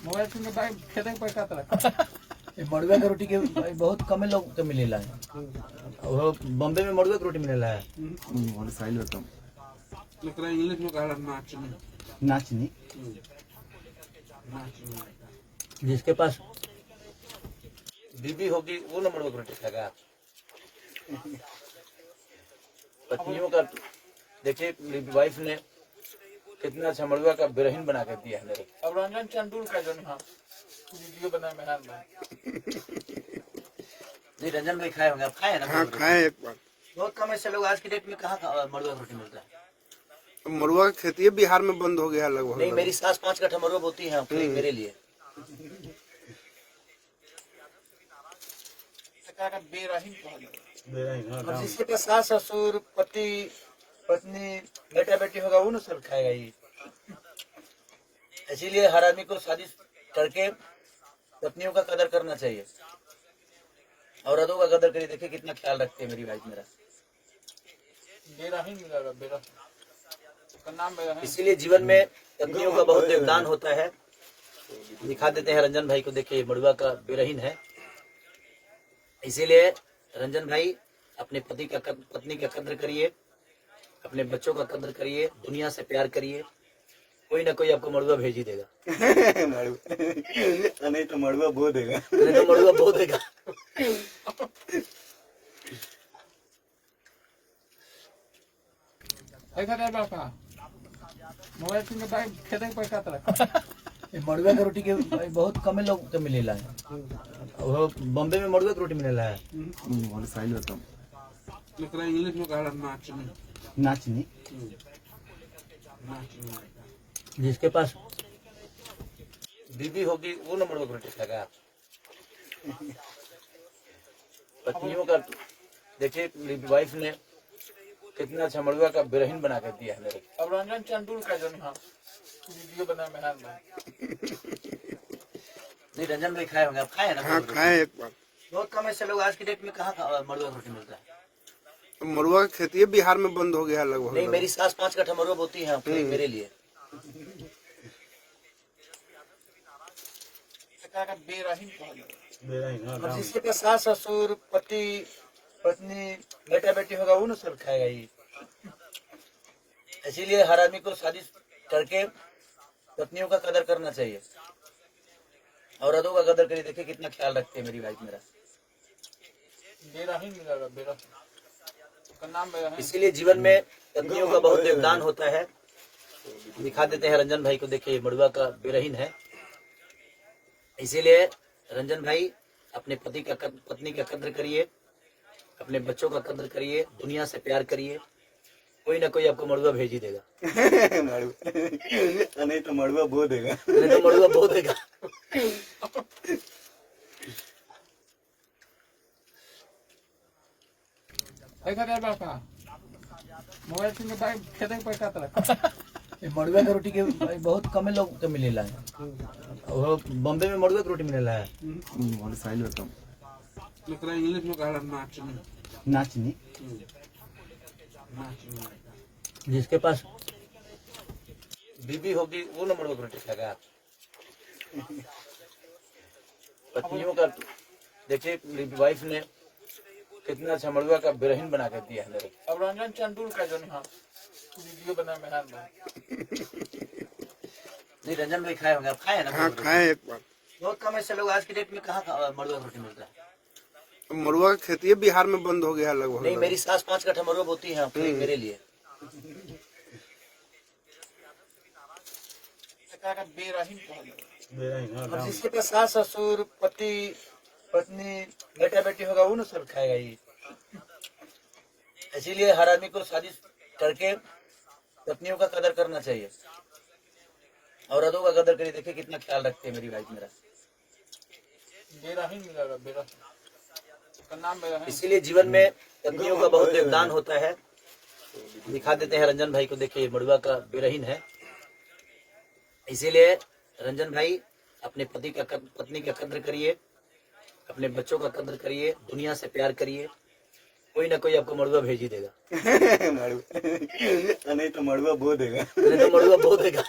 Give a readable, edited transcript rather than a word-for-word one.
Mobile से भाई खेते पैसा तरह मड़ुआ का रोटी के बहुत कम लोग के मिलेला है। वो बॉम्बे में मड़ुआ की रोटी मिलेला है। और साइल होता लेकिन इंग्लिश में कहा नाचनी नाचनी जिसके पास बीबी होगी वो ना मड़ुआ की रोटी खाएगा। पत्नियों का देखिए मेरी वाइफ ने कितना अच्छा मड़ुआ का बिरहीन बना कर दिया है मेरे। अब रंजन चंदूर का जो हाँ वीडियो बनाए मेहरान भाई जी रंजन भाई खाए होंगे, आप खाए ना? हाँ खाए एक बार। बहुत कम ऐसे लोग आज की डेट में कहाँ मड़ुआ की रोटी मिलता है। मड़ुआ की खेती बिहार में बंद हो गया लगभग। नहीं, मेरी सास 5 कट्ठा मड़ुआ बोती है मेरे लिए। और जिसके पास सास ससुर पति पत्नी बेटा बेटी होगा वो ना सब खाएगा ये। इसीलिए हर आदमी को शादी करके पत्नियों का कदर करना चाहिए, औरतों का कदर करिए। देखिए कितना ख्याल रखते हैं मेरी वाइफ मेरा। इसीलिए जीवन में पत्नियों का बहुत योगदान होता है। दिखा देते हैं रंजन भाई को, देखिए मड़ुआ का बिरहीन है। इसीलिए रंजन भाई अपने पत्नी का कदर करिए, अपने बच्चों का कदर करिए, दुनिया से प्यार करिए। कोई ना कोई आपको मड़ुआ भेज ही देगा। नहीं तो मड़ुआ बो देगा। नहीं तो मड़ुआ बो देगा। मोबाइल से भाई खेते पैसा तरह मड़ुआ की रोटी के बहुत कम लोग के मिलेला है। वो बॉम्बे में मड़ुआ की रोटी मिलेला है। और साइल होता लेकिन इंग्लिश में कहा नाचनी नाचनी जिसके पास बीबी होगी वो ना मड़ुआ की रोटी खाएगा। पत्नियों का देखिए मेरी वाइफ ने कितना अच्छा मड़ुआ का बिरहीन बना कर दिया है मेरे। अब रंजन चंदूर का जो हाँ वीडियो बनाए मेहरान भाई नहीं रंजन भाई खाए होंगे, आप खाए ना? हाँ खाए एक बार। बहुत कम ऐसे लोग आज की डेट में कहाँ मड़ुआ की रोटी मिलता है। मड़ुआ की खेती बिहार में बंद हो गया लगभग। नहीं, मेरी सास 5 कट्ठा मड़ुआ बोती है मेरे लिए। और जिसके पास सास ससुर पति पत्नी बेटा बेटी होगा वो ना सब खाएगा ये। इसीलिए हर आदमी को शादी करके पत्नियों का कदर करना चाहिए, औरतों का कदर करिए। देखिए कितना ख्याल रखते हैं मेरी वाइफ मेरा। इसीलिए जीवन में पत्नियों का बहुत योगदान होता है। दिखा देते हैं रंजन भाई को, देखिए मड़ुआ का बिरहीन है। इसीलिए रंजन भाई अपने पत्नी का कदर करिए, अपने बच्चों का कदर करिए, दुनिया से प्यार करिए। कोई ना कोई आपको मड़ुआ भेज ही देगा। नहीं तो मड़ुआ बो देगा। नहीं तो मड़ुआ बो देगा। मोबाइल से भाई खेते पैसा तरह मड़ुआ की रोटी के बहुत कम लोग के मिलेला है। वो बॉम्बे में मड़ुआ की रोटी मिलेला है। और साइल होता लेकिन इंग्लिश में कहा नाचनी नाचनी जिसके पास बीबी होगी वो ना मड़ुआ की रोटी खाएगा। पत्नियों का देखिए मेरी वाइफ ने कितना अच्छा मड़ुआ का बिरहीन बना कर दिया है मेरे। अब रंजन चंदूर का जो हाँ वीडियो बनाए मेहरान भाई नहीं रंजन भाई खाए होंगे, आप खाए ना? हाँ खाए एक बार। बहुत कम ऐसे लोग आज की डेट में कहाँ मड़ुआ की रोटी मिलता है। मड़ुआ की खेती बिहार में बंद हो गया लगभग। नहीं, मेरी सास 5 कट्ठा मड़ुआ बोती है मेरे लिए। और जिसके पास सास ससुर पति पत्नी बेटा बेटी होगा वो ना सब खाएगा ये। इसीलिए हर आदमी को शादी करके पत्नियों का कदर करना चाहिए, औरतों का कदर करिए। देखिए कितना ख्याल रखते हैं मेरी वाइफ मेरा। इसीलिए जीवन में पत्नियों का बहुत योगदान होता है। दिखा देते हैं रंजन भाई को, देखिए मड़ुआ का बिरहीन है। इसीलिए रंजन भाई अपने पत्नी का कदर करिए, अपने बच्चों का कदर करिए, दुनिया से प्यार करिए। कोई ना कोई आपको मड़ुआ भेज ही देगा। नहीं तो मड़ुआ बो देगा। नहीं तो मड़ुआ बो देगा।